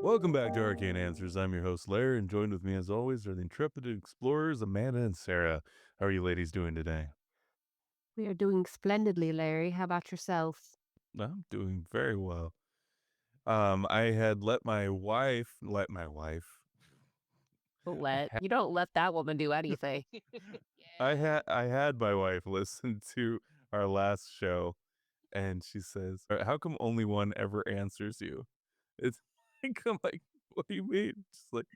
Welcome back to Arcane Answers. I'm your host, Larry, and joined with me as always are the intrepid explorers, Amanda and Sarah. How are you ladies doing today? We are doing splendidly, Larry. How about yourself? I'm doing very well. I had let my wife, I had, You don't let that woman do anything. I had my wife listen to our last show, and she says, "How come only one ever answers you?" It's like, I'm like, what do you mean? Just like,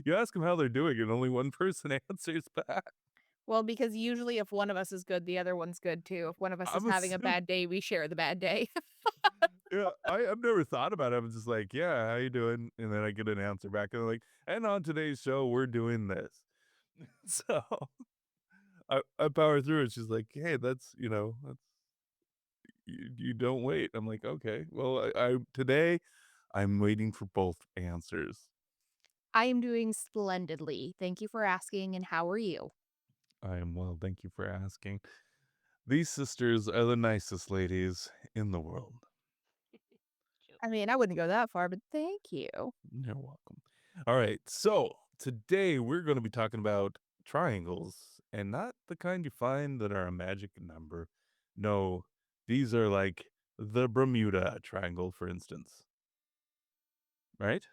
you ask them how they're doing, and only one person answers back. Well, because usually if one of us is good, the other one's good too. If one of us is I'm having a assuming. bad day, we share the bad day. Yeah, I've never thought about it. I'm just like, yeah, how you doing? And then I get an answer back, and they're like, and on today's show, we're doing this. So I power through it. She's like, hey, that's you don't wait. I'm like, okay, well, I today I'm waiting for both answers. I am doing splendidly. Thank you for asking, and how are you? I am well. Thank you for asking. These sisters are the nicest ladies in the world. I mean, I wouldn't go that far, but thank you. You're welcome. All right. So today we're going to be talking about triangles and not the kind you find that are a magic number. No, these are like the Bermuda Triangle, for instance. Right?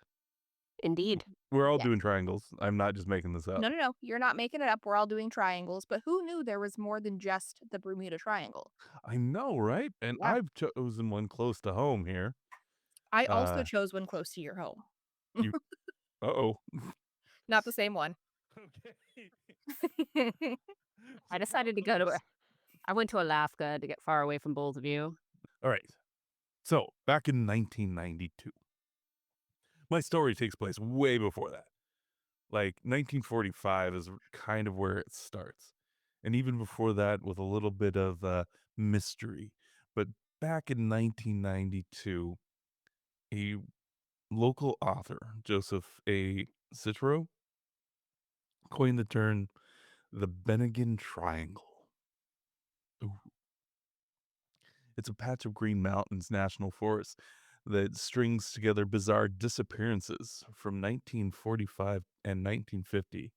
Indeed. We're all Yes. doing triangles. I'm not just making this up. No. You're not making it up. We're all doing triangles, but who knew there was more than just the Bermuda Triangle? I know, right? And Yeah. I've chosen one close to home here. I also Uh, chose one close to your home. you, oh. Not the same one. Okay. I decided to go to. I went to Alaska to get far away from both of you. All right. So back in 1992, my story takes place way before that. Like 1945 is kind of where it starts. And even before that, with a little bit of mystery. But back in 1992, a local author, Joseph A. Cicero, coined the term the Bennington Triangle. Ooh. It's a patch of green mountains national forest that strings together bizarre disappearances from 1945 and 1950.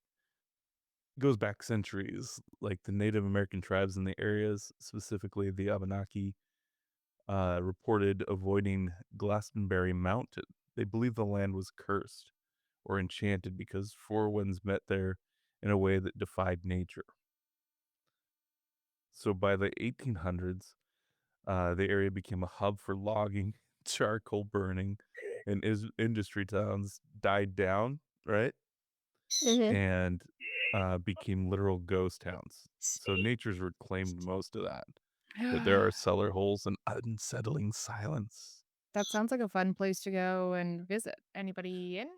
Goes back centuries, like the Native American tribes in the areas, specifically the Abenaki, reported avoiding Glastonbury Mountain. They believe the land was cursed or enchanted because four winds met there in a way that defied nature. So by the 1800s, the area became a hub for logging, charcoal burning, and industry towns died down, right? Mhm. And became literal ghost towns. So nature's reclaimed most of that. But there are cellar holes and unsettling silence. That sounds like a fun place to go and visit. Anybody in?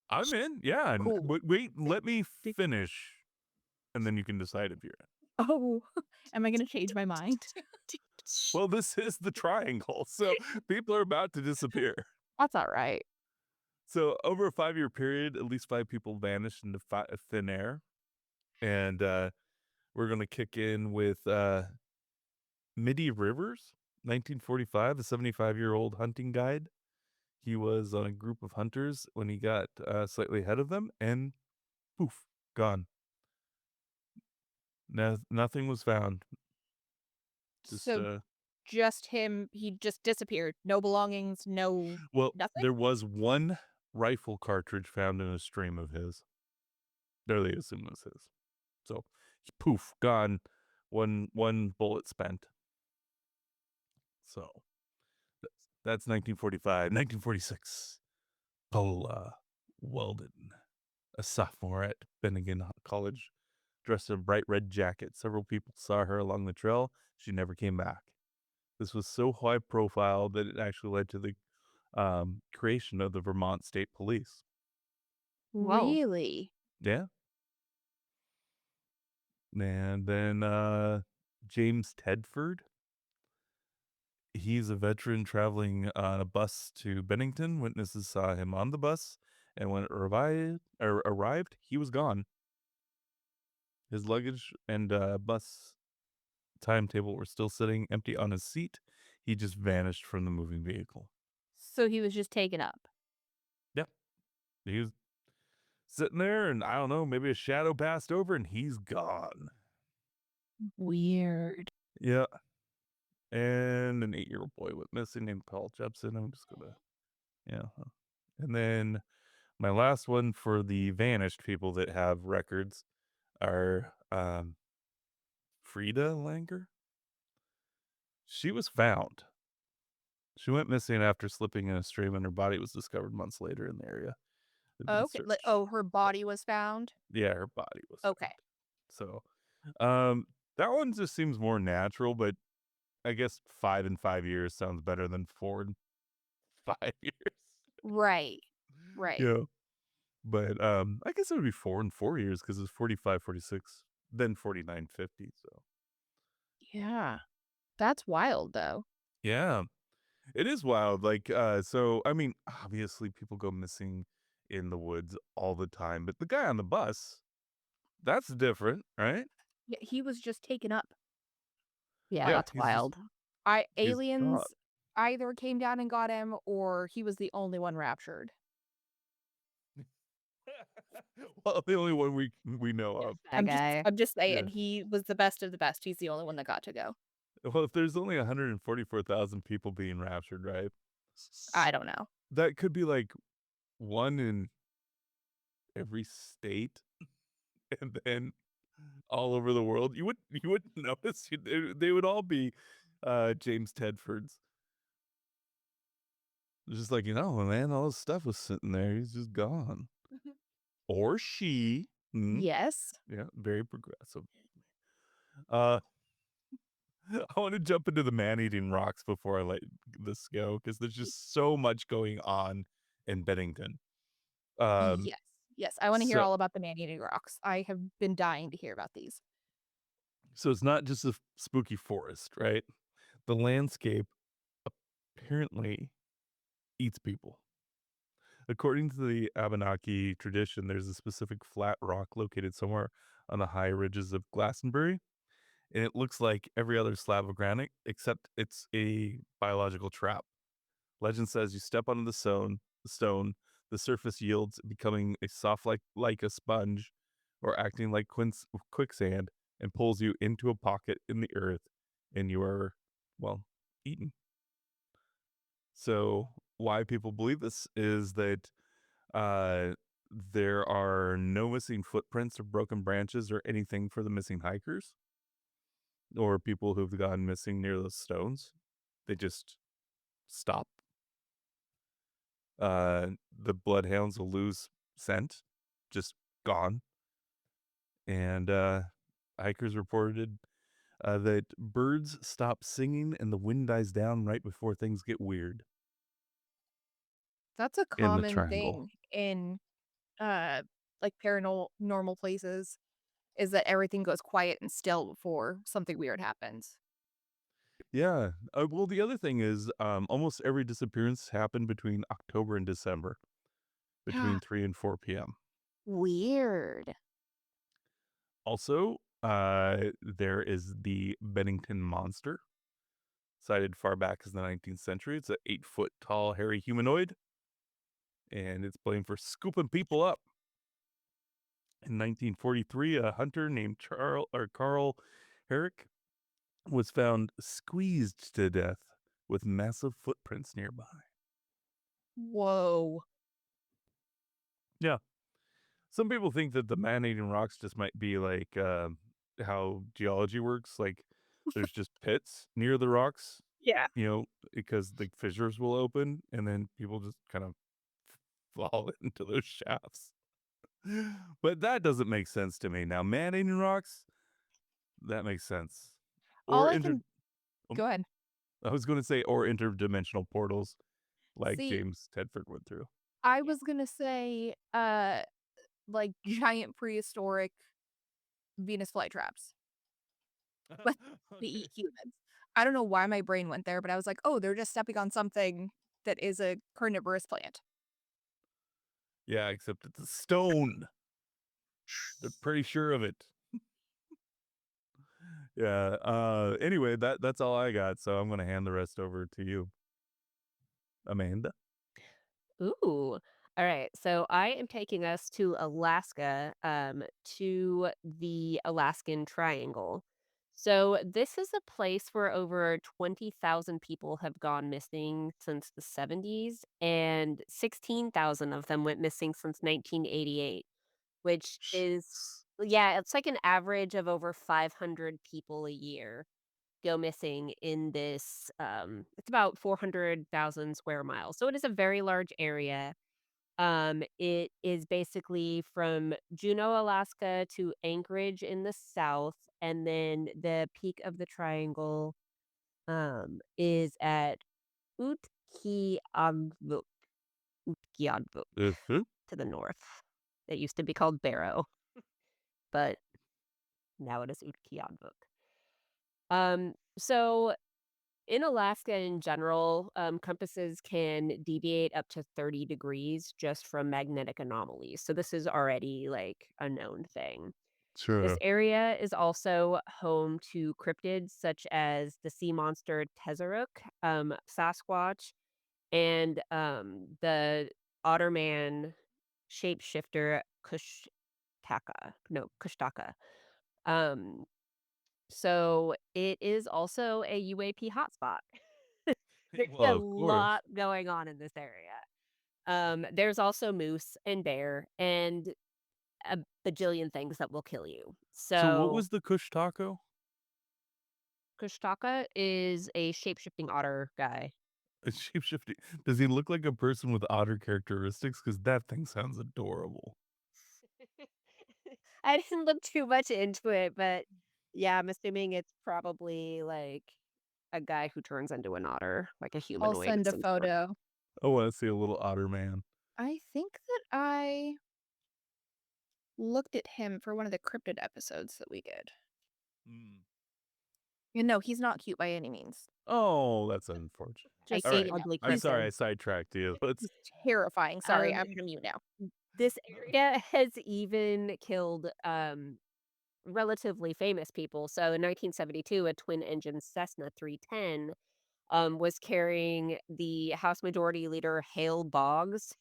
I'm in, yeah. And Cool. wait, let me finish, and then you can decide if you're in. Oh, am I gonna change my mind? Well, this is the triangle, so people are about to disappear. That's all right. So over a 5-year period, at least 5 people vanished into thin air. And we're going to kick in with Midi Rivers, 1945, a 75-year-old hunting guide. He was on a group of hunters when he got slightly ahead of them, and poof, gone. Nothing was found. Just So just him, he just disappeared. No belongings, no well, nothing? there was one rifle cartridge found in a stream of his. There they assume was his. So poof, gone. One bullet spent. So that's 1945. 1946. Paula Weldon, a sophomore at Bennington College, dressed in a bright red jacket. Several people saw her along the trail. She never came back. This was so high profile that it actually led to the creation of the Vermont State Police. Whoa. Really? Yeah. And then James Tedford. He's a veteran traveling on a bus to Bennington. Witnesses saw him on the bus, and when it arrived, he was gone. His luggage and bus timetable were still sitting empty on his seat. He just vanished from the moving vehicle. So he was just taken up. Yeah. He was sitting there, and I don't know, maybe a shadow passed over, and he's gone. Weird. Yeah. And an 8-year-old boy went missing named Paul Jepson. I'm just gonna, yeah. And then my last one for the vanished people that have records are Frida Langer. She was found. She went missing after slipping in a stream, and her body was discovered months later in the area. Had been Okay. searched. Oh, her body was found. Yeah, her body was Okay. found. So, um, that one just seems more natural, but I guess 5 in 5 years sounds better than 4 in 5 years. Right. Right. Yeah. But, I guess it would be 4 in 4 years because it's 45, 46, then 49, 50. So, Yeah. That's wild, though. yeah, it is wild. Like, so, I mean, obviously people go missing in the woods all the time, but the guy on the bus, that's different, right? Yeah, he was just taken up. Yeah, Yeah, that's wild. he's gone. Aliens either came down and got him, or he was the only one raptured. Well, the only one we know of. That guy. I'm just Yeah. saying, he was the best of the best. He's the only one that got to go. Well, if there's only 144,000 people being raptured, right? I don't know. That could be like one in every state, and then all over the world. You wouldn't notice. They would all be James Tedfords. Just like, man, all his stuff was sitting there. He's just gone. Or she. Yes. Yeah, very progressive. Uh I want to jump into the man-eating rocks before I let this go because there's just so much going on in Bennington. Um, Yes. Yes. I want to hear so all about the man-eating rocks. I have been dying to hear about these. so it's not just a spooky forest, right? The landscape apparently eats people. According to the Abenaki tradition, there's a specific flat rock located somewhere on the high ridges of Glastonbury, and it looks like every other slab of granite, except it's a biological trap. Legend says you step onto the stone, the surface yields, becoming a soft like a sponge, or acting like quicksand, and pulls you into a pocket in the earth, and you are, well, eaten. So why people believe this is that uh, there are no missing footprints or broken branches or anything for the missing hikers or people who've gone missing near those stones. They just stop. The bloodhounds will lose scent, just gone. And hikers reported that birds stop singing and the wind dies down right before things get weird That's a in the common triangle. thing in uh like paranormal places, is that everything goes quiet and still before something weird happens. Yeah. Well, the other thing is almost every disappearance happened between October and December, between 3 and 4 p.m. Weird. Also, there is the Bennington Monster, sighted far back as the 19th century. It's an 8-foot tall, hairy humanoid, and it's blamed for scooping people up. In 1943, a hunter named Carl Herrick was found squeezed to death with massive footprints nearby. Whoa. Yeah. Some people think that the man-eating rocks just might be like how geology works. Like there's just pits near the rocks, Yeah. because the fissures will open and then people just kind of fall into those shafts. But that doesn't make sense to me. Now, man-eating rocks, that makes sense. All Or I can um, Go ahead. I was going to say, or interdimensional portals like See, James Tedford went through. I was gonna say like giant prehistoric Venus flytraps, but they eat humans. I don't know why my brain went there, but I was like, oh, they're just stepping on something that is a carnivorous plant. Yeah, except it's a stone. They're pretty sure of it. Yeah. Anyway, that's all I got. So I'm gonna hand the rest over to you, Amanda. Ooh. All right, so I am taking us to Alaska, to the Alaskan Triangle. So this is a place where over 20,000 people have gone missing since the 70s, and 16,000 of them went missing since 1988, which is, yeah, it's like an average of over 500 people a year go missing in this. It's about 400,000 square miles. So it is a very large area. It is basically from Juneau, Alaska to Anchorage in the south, and then the peak of the triangle, is at Utqiagvik Utqiagvik Mhm. to the north. It used to be called Barrow, but now it is Utqiagvik. So in Alaska in general, compasses can deviate up to 30 degrees just from magnetic anomalies. So this is already like a known thing. This Sure. area is also home to cryptids such as the sea monster Tezeruk, Sasquatch, and the Otterman shapeshifter Kushtaka. No, Kushtaka. Um, so it is also a UAP hotspot. There's Well, a of course. lot going on in this area. There's also moose and bear and a bajillion things that will kill you. So what So was the Kush taco? Kushtaka is a shape-shifting otter guy. A shapeshifting. Does he look like a person with otter characteristics? Because that thing sounds adorable. I didn't look too much into it, but yeah, I'm assuming it's probably like a guy who turns into an otter, like a I'll humanoid of send a some sort. photo. I wanna see a little otter man. I think that I looked at him for one of the cryptid episodes that we did. Mm. And no, he's not cute by any means. Oh, that's unfortunate. I Just Alright. hate him. ugly I'm He's sorry I cryptids. sidetracked you. Let's he's terrifying. Sorry, Um, I'm gonna mute now. this area has even killed relatively famous people. So in 1972, a twin-engine Cessna 310 was carrying the House Majority Leader Hale Boggs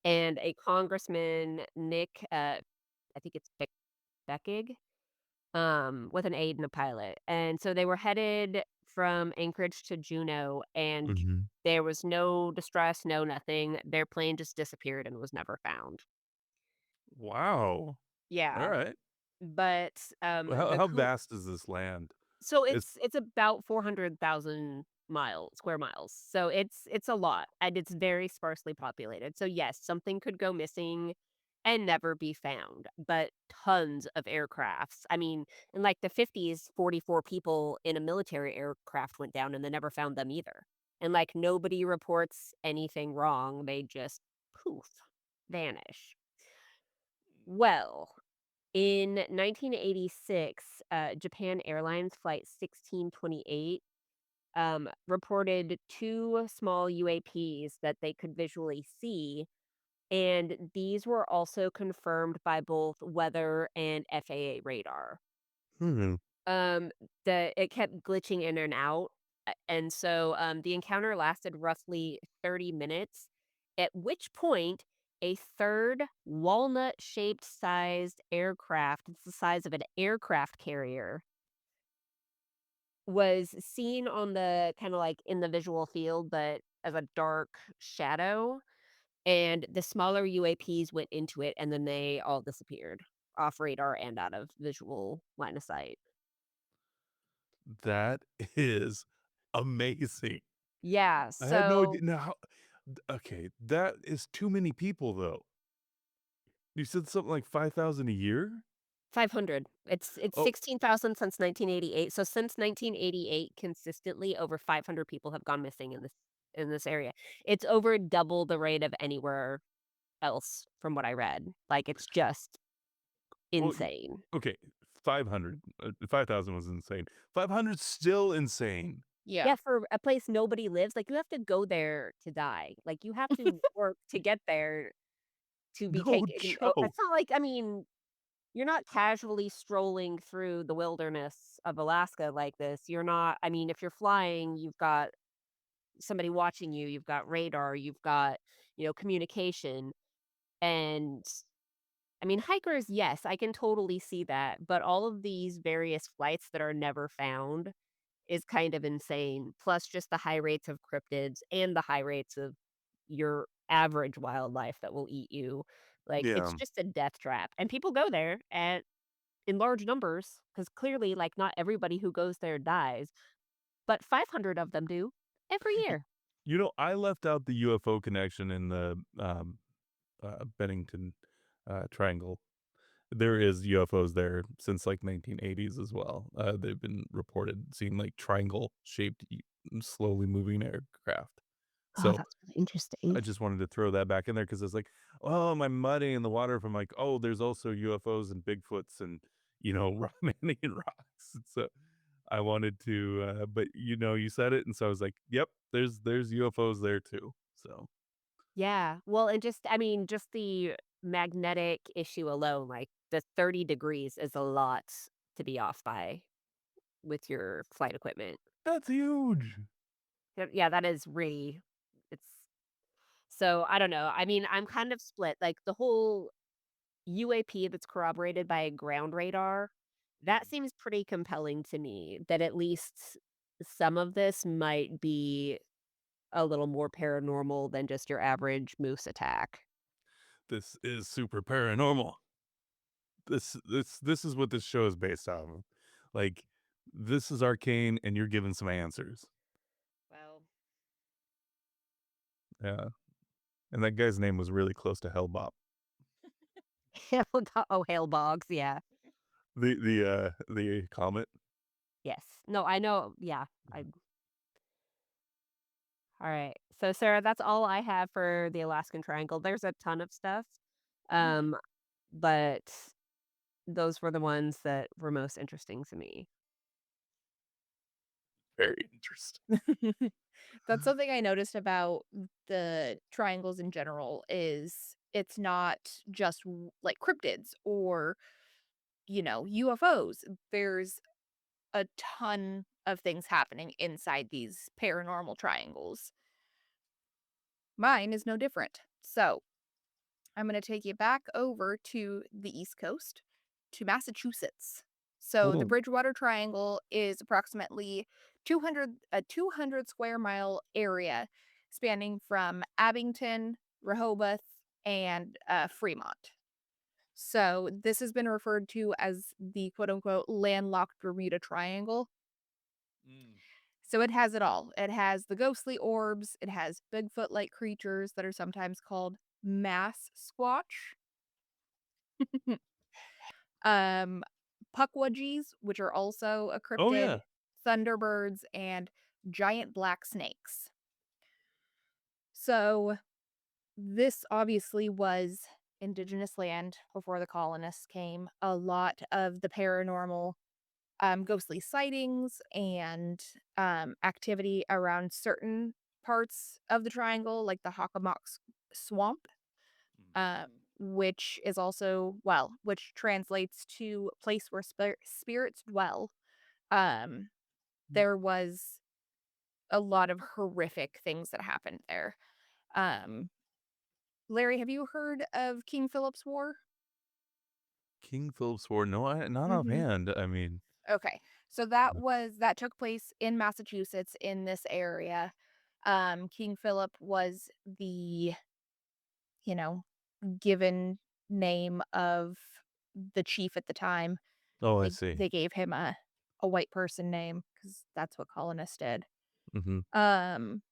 and a Congressman Nick, I think it's Beckig, with an aide and a pilot. And so they were headed from Anchorage to Juneau, and Mhm. there was no distress, no nothing. Their plane just disappeared and was never found. Wow. Yeah, Alright. but How the how vast is this land? so It's it's about 400,000 square miles. So it's a lot and it's very sparsely populated. So yes, something could go missing and never be found, but tons of aircrafts. I mean, in like the 50s, 44 people in a military aircraft went down and they never found them either. And like nobody reports anything wrong. They just poof, vanish. Well, in 1986, Japan Airlines Flight 1628 reported two small UAPs that they could visually see, and these were also confirmed by both weather and FAA radar. Mhm. Um, it kept glitching in and out, and so the encounter lasted roughly 30 minutes. At which point, a third walnut-shaped sized aircraft, it's the size of an aircraft carrier, was seen on the kind of like in the visual field, but as a dark shadow. And the smaller UAPs went into it, and then they all disappeared off radar and out of visual line of sight. That is amazing. Yeah, I had no idea so now how okay, that is too many people, though. You said something like 5,000 a year? 500. It's Oh, 16,000 since 1988. So since 1988, consistently over 500 people have gone missing in this area. It's over double the rate of anywhere else from what I read. Like it's just well, insane. okay, 500, 5,000 was insane. 500's still insane. Yeah. Yeah, for a place nobody lives, like you have to go there to die. Like you have to work to get there to be No taken. Oh, joke. it's not like, I mean, you're not casually strolling through the wilderness of Alaska like this. You're not, I mean, if you're flying, you've got somebody watching you, you've got radar, you've got, communication. And I mean, hikers, yes, I can totally see that, but all of these various flights that are never found is kind of insane. Plus, just the high rates of cryptids and the high rates of your average wildlife that will eat you. Like, it's Yeah. just a death trap. And people go there in large numbers because clearly, like, not everybody who goes there dies, but 500 of them do every year. I left out the UFO connection in the, Bennington, Triangle. There is UFOs there since, like, 1980s as well. They've been reported seeing, like, triangle-shaped, slowly moving aircraft. Oh, So, that's really interesting. I just wanted to throw that back in there because it's like, "Oh, am I muddying the water?" From like, "Oh, there's also UFOs and Bigfoots and, man-eating rocks." And so, I wanted to, but, you said it, and so I was like, "Yep, there's UFOs there too." So, Yeah. Well, and just I mean, just the magnetic issue alone, like, the 30 degrees is a lot to be off by with your flight equipment. that's huge. Yeah, that is really it's so, I don't know. I mean, I'm kind of split, like, the whole UAP that's corroborated by ground radar, that seems pretty compelling to me, that at least some of this might be a little more paranormal than just your average moose attack. This is super paranormal. This is what this show is based off of. Like, this is arcane, and you're given some answers. Well, Yeah, and that guy's name was really close to Hellbop. oh, hail bogs, yeah. The comet. Yes. No, I know, yeah. I Alright. So, Sarah, that's all I have for the Alaskan Triangle. There's a ton of stuff, Mhm. um, but those were the ones that were most interesting to me. Very interesting. That's something I noticed about the triangles in general is it's not just like cryptids or, UFOs. There's a ton of things happening inside these paranormal triangles. Mine is no different. So, I'm going to take you back over to the East Coast to Massachusetts. So, the Oh, Bridgewater Triangle is approximately 200 square mile area spanning from Abington, Rehoboth, and Fremont. So, this has been referred to as the quote unquote landlocked Bermuda Triangle. mm. So it has it all. It has the ghostly orbs, it has Bigfoot-like creatures that are sometimes called mass squatch. um, Pukwudgies, which are also a Oh, cryptid, yeah. Thunderbirds, and giant black snakes. So this obviously was indigenous land before the colonists came. A lot of the paranormal ghostly sightings and activity around certain parts of the triangle, like the Hockomock Swamp, Mm. um, which is also, well, which translates to place where spirits dwell. Um, there was a lot of horrific things that happened there. Um, Larry, have you heard of King Philip's War? King Philip's War, no, not Hmm. offhand, I mean, Okay. So that took place in Massachusetts in this area. King Philip was the, you know, given name of the chief at the time. oh, I They see. they gave him a white person name cuz that's what colonists did. Mhm. Um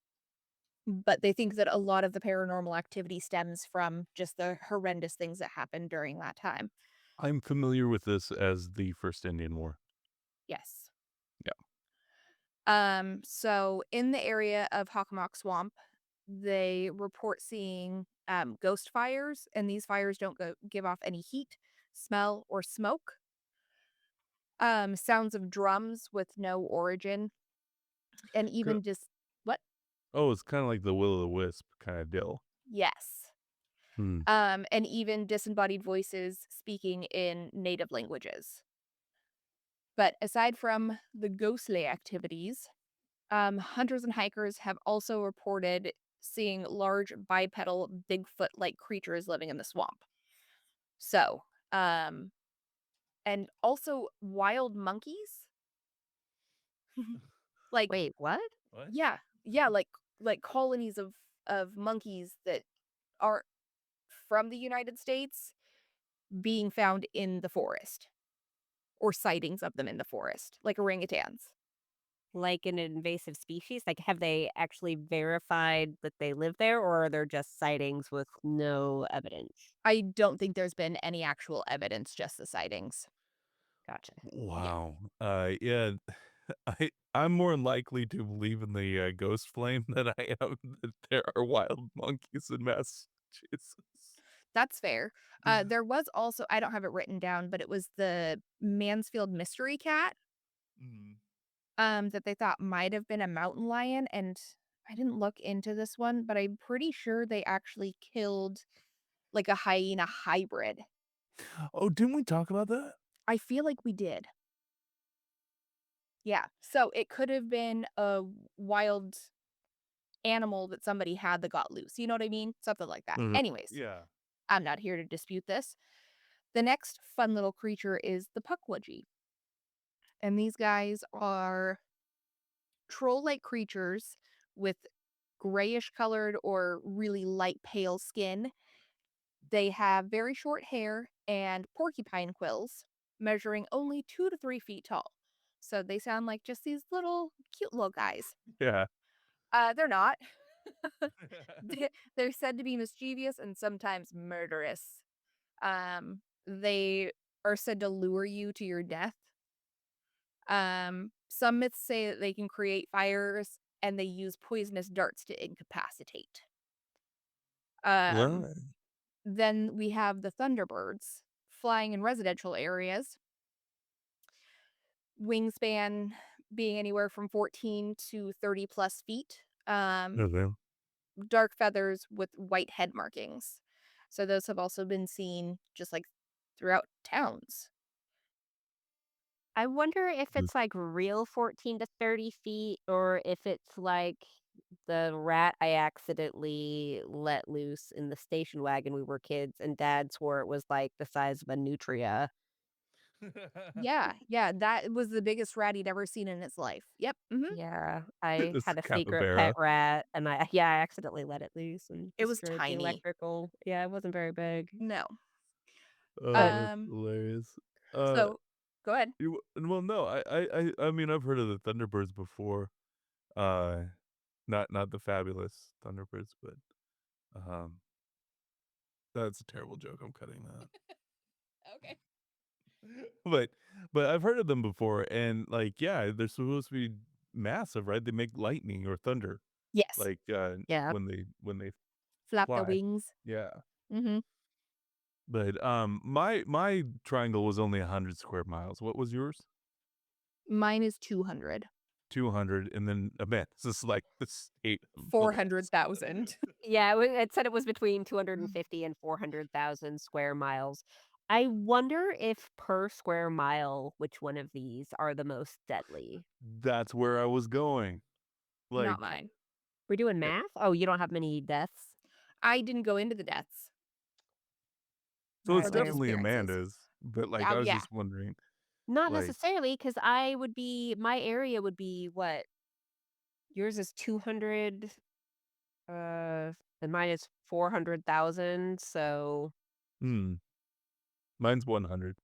but they think that a lot of the paranormal activity stems from just the horrendous things that happened during that time. I'm familiar with this as the First Indian War. Yes. Yeah. So in the area of Hockomock Swamp, they report seeing ghost fires, and these fires don't give off any heat, smell, or smoke. Sounds of drums with no origin, and Co even just what? Oh, it's kinda like the Will-O-the-Wisp kinda deal. Yes. Hmm. And even disembodied voices speaking in native languages. But aside from the ghostly activities, hunters and hikers have also reported seeing large bipedal Bigfoot-like creatures living in the swamp. So, um, and also wild monkeys. Like, Wait, what? What? yeah, yeah, like colonies of monkeys that aren't from the United States being found in the forest, or sightings of them in the forest, like orangutans. Like an invasive species? Like, have they actually verified that they live there, or are there just sightings with no evidence? I don't think there's been any actual evidence, just the sightings. Gotcha. Yeah. Wow. Yeah, I'm more likely to believe in the ghost flame than I am that there are wild monkeys in Massachusetts. That's fair. There was also, I don't have it written down, but it was the Mansfield mystery cat, Mm. that they thought might have been a mountain lion, and I didn't look into this one, but I'm pretty sure they actually killed, like, a hyena hybrid. Oh, didn't we talk about that? I feel like we did. Yeah. So it could have been a wild animal that somebody had that got loose, you know what I mean? Something like that. Mhm. Anyways, Yeah. I'm not here to dispute this. The next fun little creature is the Pukwudgie, and these guys are troll-like creatures with grayish colored or really light pale skin. They have very short hair and porcupine quills, measuring only 2 to 3 feet tall. So they sound like just these little cute little guys. Yeah. They're not. They're said to be mischievous and sometimes murderous. They are said to lure you to your death. Some myths say that they can create fires and they use poisonous darts to incapacitate. Um, What? then we have the Thunderbirds flying in residential areas, wingspan being anywhere from 14 to 30 plus feet. Okay. Dark feathers with white head markings. So those have also been seen just like throughout towns. I wonder if it's like real 14 to 30 feet or if it's like the rat I accidentally let loose in the station wagon we were kids and dad swore it was like the size of a nutria. Yeah, yeah, that was the biggest rat he'd ever seen in his life. Yep, mhm. Yeah, I This had a secret pet capybara. rat and I accidentally let it loose and It was destroyed the tiny. electrical. Yeah, it wasn't very big. No. Oh, But that's Um, hilarious. so go ahead. Well, no, I mean, I've heard of the Thunderbirds before. Uh, not the fabulous Thunderbirds, but um, that's a terrible joke. I'm cutting that. Okay. But I've heard of them before, and like, yeah, they're supposed to be massive, right? They make lightning or thunder, Yes. like yeah, when they Flap the fly. wings. Yeah. Mhm. But my triangle was only 100 square miles. What was yours? Mine is 200. 200, and then man, this is like the state of Alaska. 400,000. yeah, it said it was between 250 and 400,000 square miles. I wonder if per square mile, which one of these are the most deadly? That's where I was going. Not Like, mine. We're doing eh, math? Oh, you don't have many deaths? I didn't go into the deaths so or it's Alright, the well, definitely disappearances. Amanda's, but like Oh, I was yeah. just wondering, not like, necessarily, because I would be my area would be what? Yours is 200, and mine is 400,000, so, hmm, mine's 100.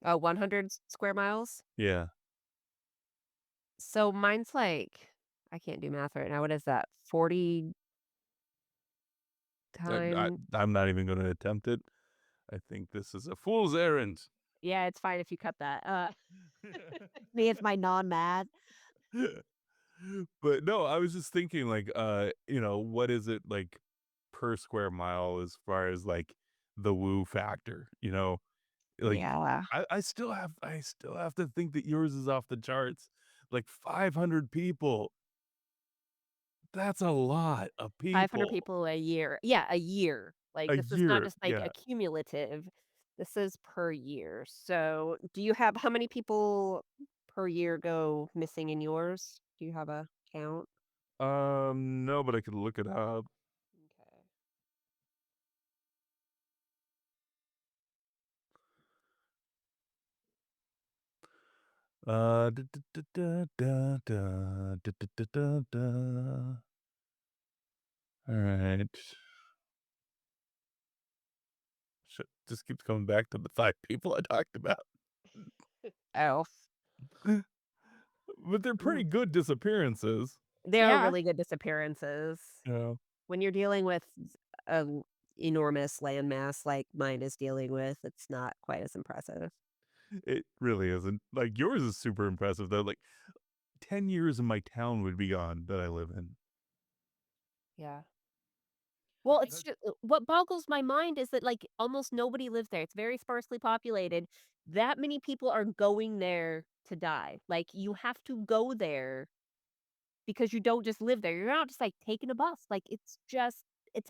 100 square miles? Yeah, So mine's like I can't do math right now, what is that? 40 time I'm not even going to attempt it. I think this is a fool's errand. yeah, it's fine if you cut that, me as my non-math. But no, I was just thinking like, what is it like per square mile as far as like the woo factor, Like Yeah. I still have to think that yours is off the charts. Like 500 people. That's a lot of 500 people. people a year. Yeah, a year. Like, A this is not year. just, like, Yeah. a cumulative. This is per year. So, do you have how many people per year go missing in yours? Do you have a count? No, but I could look it up. Okay. Da, da, da, da, da, da, da, da, da, da, da. All right. Shit, just keeps coming back to the 5 people I talked about. Oh. But they're pretty Mm. good disappearances. They are Yeah. really good disappearances. Yeah, When you're dealing with a enormous landmass like mine is dealing with, it's not quite as impressive. it really isn't. Like, yours is super impressive, though. Like, 10 years in my town would be gone that I live in. Yeah. Well, it's That just what boggles my mind is that, like, almost nobody lives there. It's very sparsely populated. That many people are going there to die. Like, you have to go there because you don't just live there. You're not just, like, taking a bus. Like, it's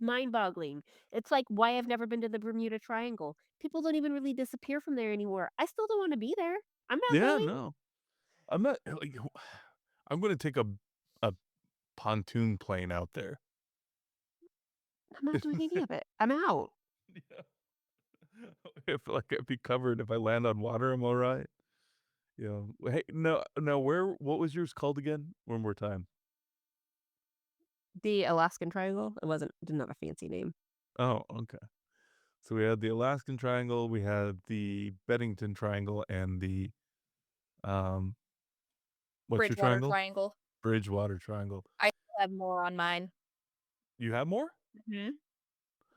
mind-boggling. It's like why I've never been to the Bermuda Triangle. People don't even really disappear from there anymore. I still don't wanna be there. I'm not Yeah, going. no. I'm not, like, I'm gonna take a pontoon plane out there. I'm not doing any of it. I'm out. Yeah. I feel like I'd be covered if I land on water, I'm alright. Yeah. Hey, no, what was yours called again? One more time. The Alaskan Triangle? Didn't have a fancy name. Oh, okay. So we had the Alaskan Triangle, we had the Bennington Triangle, and the, um, what's your Bridgewater triangle? Triangle. Bridgewater Triangle. I still have more on mine. You have more? Mhm.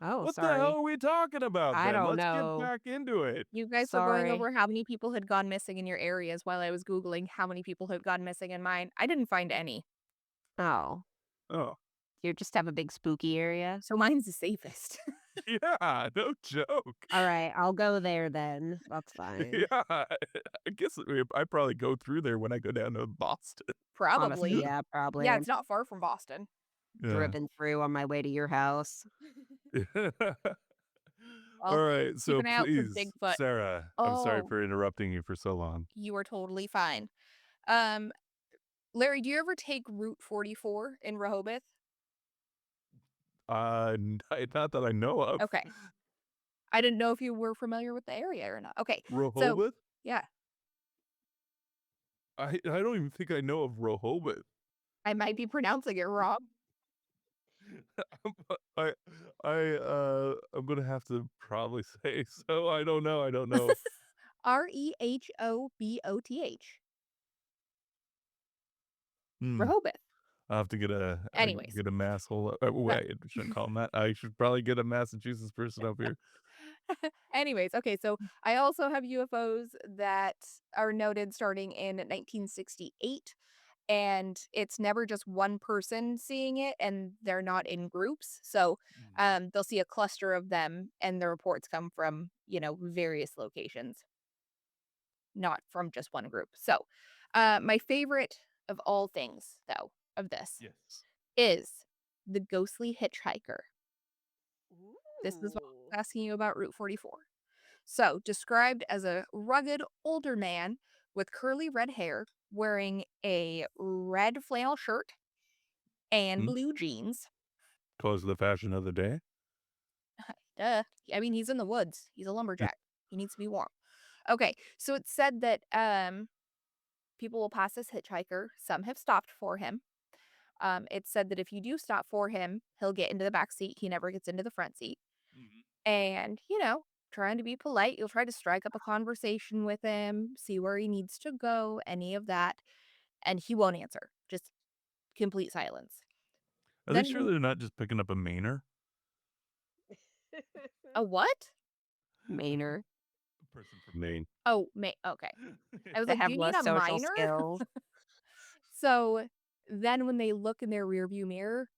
Oh, What the hell sorry. are we talking about I then? don't Let's get know. back into it. You guys were going Sorry. over how many people had gone missing in your areas while I was Googling how many people had gone missing in mine. I didn't find any. Oh. Oh, You just have a big spooky area? So mine's the safest. yeah, no joke. Alright, I'll go there then. That's fine. Yeah, I guess I probably go through there when I go down to Boston. Honestly, Probably. yeah, probably. Yeah, I'm it's not far from Boston. Yeah. driven through on my way to your house. All Well, right, keep so an eye out for please, Bigfoot. Sarah, I'm sorry Oh, for interrupting you for so long. you are totally fine. Um, Larry, do you ever take Route 44 in Rehoboth? Not that I know of. Okay. I didn't know if you were familiar with the area or not. Okay. So, Rehoboth? yeah, I don't even think I know of Rehoboth. I might be pronouncing it wrong. I I'm gonna have to probably say so. I don't know. I don't know. Rehoboth. Hmm. Rehoboth. I'll have to Anyways. get a mass hole. Wait, I shouldn't call him that. I should probably get a Massachusetts person up here. Anyways, okay, so I also have UFOs that are noted starting in 1968, and it's never just one person seeing it, and they're not in groups. So Mhm. they'll see a cluster of them, and the reports come from, various locations, not from just one group. So my favorite of all things, though, of this Yes. is the ghostly hitchhiker. This is what Ooh. I was asking you about Route 44. So, described as a rugged older man with curly red hair, wearing a red flannel shirt and Hmm? blue jeans. Cause the fashion of the day. Duh. I mean, he's in the woods. He's a lumberjack. He needs to be warm. Okay, so it's said that people will pass this hitchhiker. Some have stopped for him. It's said that if you do stop for him, he'll get into the back seat. He never gets into the front seat. Mhm. And, trying to be polite, you'll try to strike up a conversation with him, see where he needs to go, any of that, and he won't answer. Just complete silence. Are they Then sure when they're not just picking up a Mainer? a what? Mainer. A person from Maine. Oh, okay. I was They like, "Do have you mean less a social minor?" skills. So, then when they look in their rearview mirror,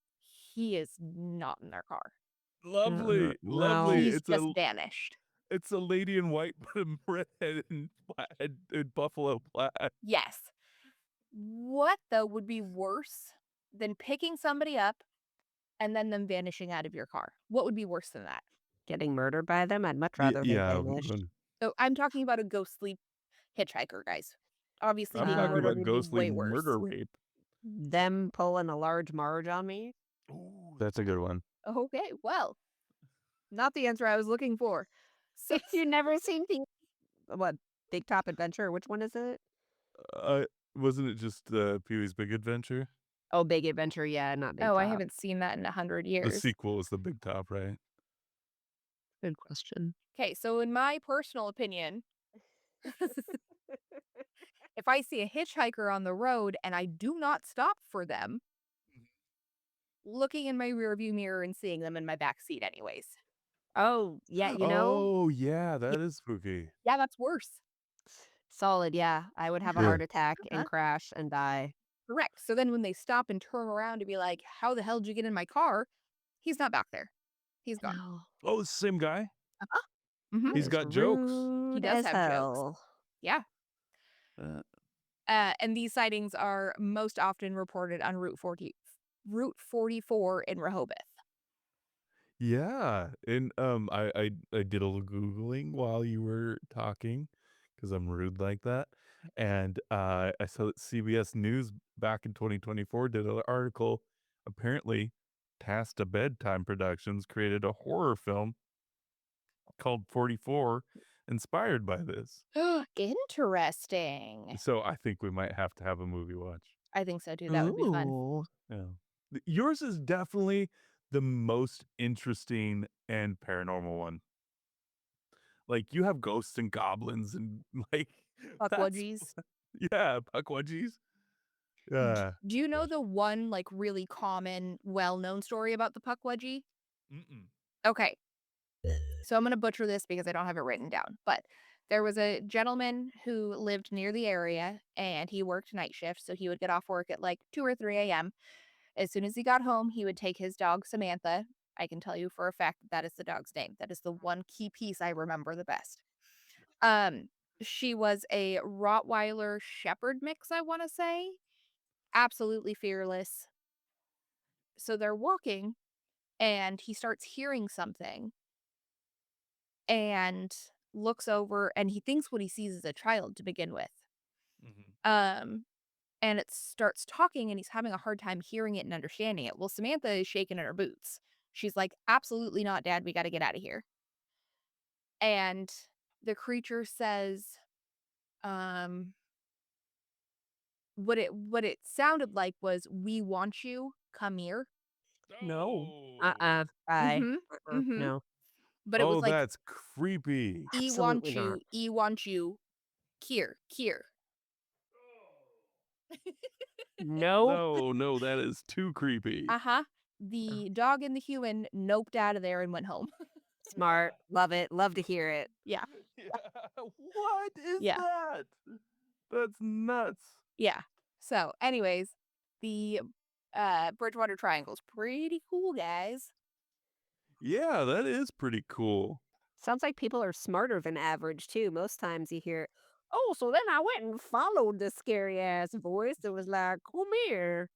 he is not in their car. Lovely, lovely. No. He's just vanished. It's a lady in white, but in redhead and plaid and buffalo plaid. Yes. What, though, would be worse than picking somebody up and then them vanishing out of your car? What would be worse than that? Getting murdered by them? I'd much rather they Yeah, vanished. So I'm talking about a ghostly hitchhiker, guys. Obviously, I'm being talking Um, murdered about would be ghostly way worse. murder rape. Them pulling a large marge on me. Ooh, that's a good one. Okay, well, not the answer I was looking for. So You never seen what, Big Top Adventure? Which one is it? Uh, wasn't it just Pee-wee's Big Adventure? Oh, Big Adventure, yeah, not Big oh, I Top. haven't seen that in 100 The years. sequel is the Big Top, right? Good question. Okay, so in my personal opinion, if I see a hitchhiker on the road and I do not stop for them, looking in my rearview mirror and seeing them in my back seat anyways. Oh, yeah, Oh, yeah, Yeah, that is spooky. yeah, that's worse. solid, yeah. I would have a Yeah. heart attack and Uh-huh. crash and die. Correct. So then when they stop and turn around to be like, "How the hell did you get in my car?" He's not back there. He's gone. No. Oh, it's the same guy? Uh-huh. Mhm. That He's is got jokes. He rude does as have jokes. hell. Yeah. Uh, And these sightings are most often reported on Route 44 in Rehoboth. yeah, and, I did a little Googling while you were talking, because 'cause I'm rude like that, and, I saw that CBS News back in 2024 did an article. Apparently, Past to Bedtime Productions created a horror film called 44 inspired by this. Interesting. So, I think we might have to have a movie watch. I think so too. That would be fun. Ooh. Yeah. Yours is definitely the most interesting and paranormal one. Like, you have ghosts and goblins and, like, that's Pukwudgies. yeah, Pukwudgies. D Yeah. Do you know Gosh. the one, like, really common, well-known story about the Pukwudgie? Mm-mm. Okay, so I'm gonna butcher this because I don't have it written down, but there was a gentleman who lived near the area, and he worked night shift, so he would get off work at, like, 2 or 3 AM. As soon as he got home, he would take his dog, Samantha. I can tell you for a fact that that is the dog's name. That is the one key piece I remember the best. Um, she was a Rottweiler Shepherd mix, I wanna say. Absolutely fearless. So they're walking, and he starts hearing something and looks over, and he thinks what he sees is a child to begin with. Mhm. Um, and it starts talking, and he's having a hard time hearing it and understanding it. Well, Samantha is shaking in her boots. She's like, "Absolutely not, Dad. We gotta get out of here." And the creature says, um, what it sounded like was, "We want you. Come here." No. Oh. Bye. Mhm. Mhm. No. But it was Oh, like, that's creepy. "E Absolutely want not. you. E want you. Here. Here." No. No, no, that is too creepy. Uh-huh. The dog and the human noped out of there and went home. Smart. Love it. Love to hear it. Yeah. Yeah. What is Yeah. that? That's nuts. Yeah. So, anyways, the Bridgewater Triangle's pretty cool, guys. Yeah, that is pretty cool. Sounds like people are smarter than average too. Most times you hear, "Oh, so then I went and followed the scary ass voice that was like, 'Come here.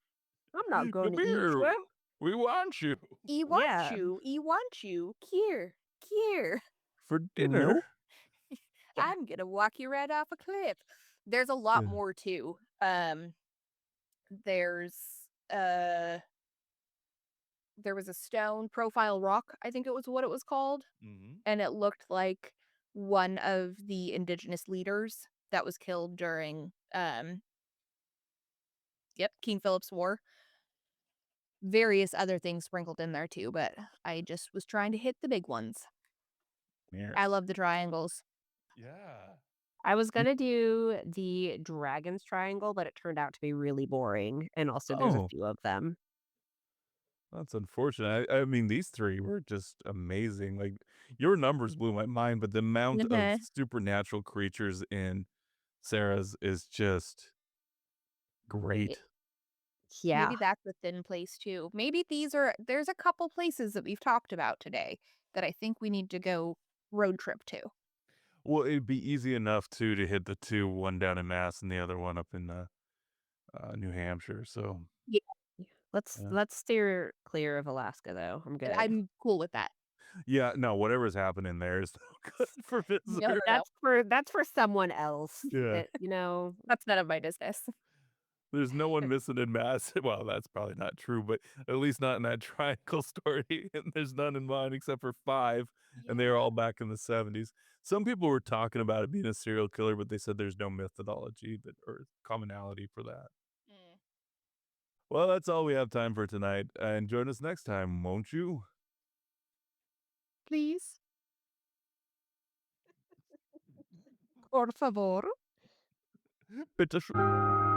I'm not going Come to eat here. you.'" We want you E want Yeah. you. E want you. Here. Here. for dinner. Nope. I'm gonna walk you right off a cliff. There's a lot Yeah. more too. There's uh there was a stone profile rock, I think it was what it was called, Mhm. and it looked like one of the indigenous leaders that was killed during yep, King Philip's War. Various other things sprinkled in there too, but I just was trying to hit the big ones. I Yes. love the triangles. Yeah. I was gonna do the Dragon's Triangle, but it turned out to be really boring, and also there's a Oh, few of them. that's unfortunate. I mean, these 3 were just amazing. Like, your numbers blew my mind, but the amount of Mhm. supernatural creatures in Sarah's is just Y great. Yeah. Maybe that's a thin place too. Maybe there's a couple places that we've talked about today that I think we need to go road trip to. Well, it'd be easy enough too to hit the 2, one down in Mass and the other one up in, New Hampshire, so, Yeah, yeah. Let's steer clear of Alaska though. I'm and good. I'm cool with that. Yeah, no, whatever's happening there is no good for No, no, visitors. no. That's for someone else. Yeah. It, you know, That's none of my business. There's no one missing in Mass. Well, that's probably not true, but at least not in that triangle story. And there's none in mine except for 5, and they are Yeah. all back in the 70s. Some people were talking about it being a serial killer, but they said there's no methodology that or commonality for that. Mm. Well, that's all we have time for tonight, and join us next time, won't you? Please. Por favor. Bitte schön.